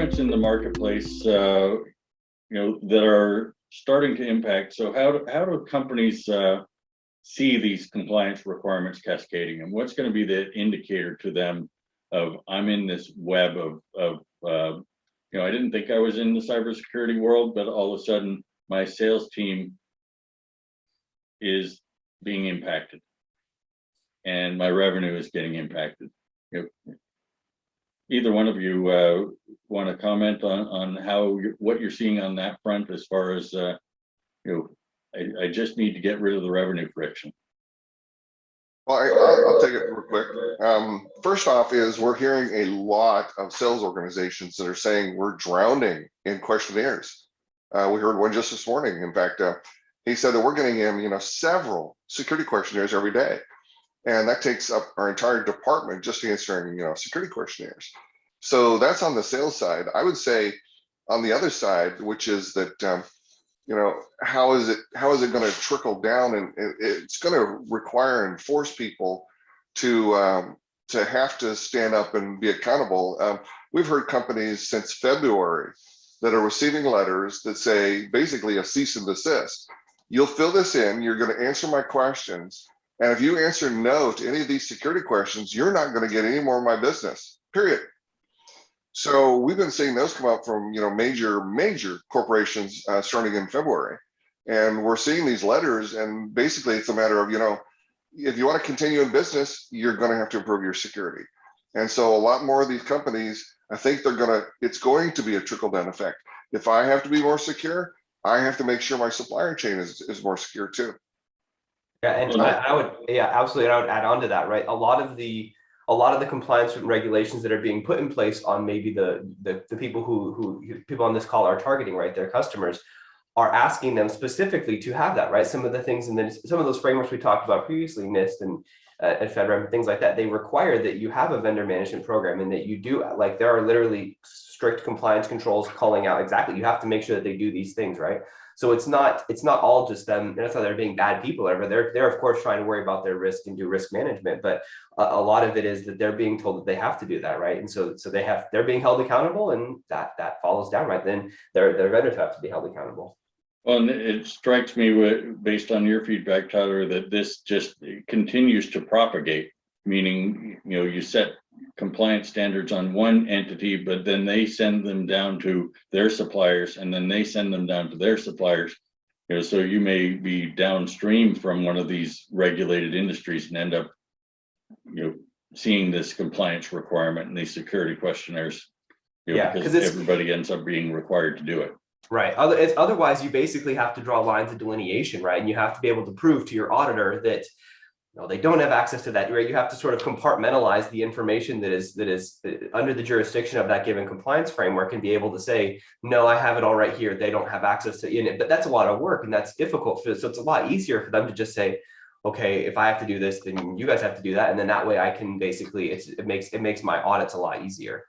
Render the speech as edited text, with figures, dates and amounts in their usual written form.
requirements in the marketplace, that are starting to impact. So how do companies see these compliance requirements cascading, and what's going to be the indicator to them of I'm in this web of I didn't think I was in the cybersecurity world, but all of a sudden my sales team is being impacted and my revenue is getting impacted. Either one of you want to comment on what you're seeing on that front as far as I just need to get rid of the revenue friction. Well, I'll take it real quick. First off is we're hearing a lot of sales organizations that are saying we're drowning in questionnaires. We heard one just this morning. In fact, he said that we're getting in, several security questionnaires every day. And that takes up our entire department just answering, security questionnaires. So that's on the sales side. I would say on the other side, which is that, how is it going to trickle down? And it's going to require and force people to have to stand up and be accountable. We've heard companies since February that are receiving letters that say basically a cease and desist. You'll fill this in, you're going to answer my questions. And if you answer no to any of these security questions, you're not going to get any more of my business, period. So we've been seeing those come up from, major corporations starting in February. And we're seeing these letters, and basically it's a matter of, if you want to continue in business, you're going to have to improve your security. And so a lot more of these companies, I think it's going to be a trickle down effect. If I have to be more secure, I have to make sure my supplier chain is more secure too. Yeah, and I would, absolutely. I would add on to that, right? A lot of the compliance regulations that are being put in place on maybe the people who people on this call are targeting, right? Their customers are asking them specifically to have that, right? Some of the things, and then some of those frameworks we talked about previously, NIST and FedRAMP and things like that, they require that you have a vendor management program and that you do, like, there are literally strict compliance controls calling out exactly, you have to make sure that they do these things, right? So it's not all just them. That's not they're being bad people ever. They're of course trying to worry about their risk and do risk management, but a lot of it is that they're being told that they have to do that, right? And so they're being held accountable, and that follows down, right? Then their vendors have to be held accountable. Well, and it strikes me, based on your feedback, Tyler, that this just continues to propagate. Meaning, you set compliance standards on one entity, but then they send them down to their suppliers, and then they send them down to their suppliers. So you may be downstream from one of these regulated industries and end up, seeing this compliance requirement and these security questionnaires, because everybody ends up being required to do it. Right. Otherwise, you basically have to draw lines of delineation, right? And you have to be able to prove to your auditor that they don't have access to that, right? You have to sort of compartmentalize the information that is under the jurisdiction of that given compliance framework and be able to say, no, I have it all right here. They don't have access to it. But that's a lot of work, and that's difficult. So it's a lot easier for them to just say, okay, if I have to do this, then you guys have to do that. And then that way I can basically, it makes my audits a lot easier.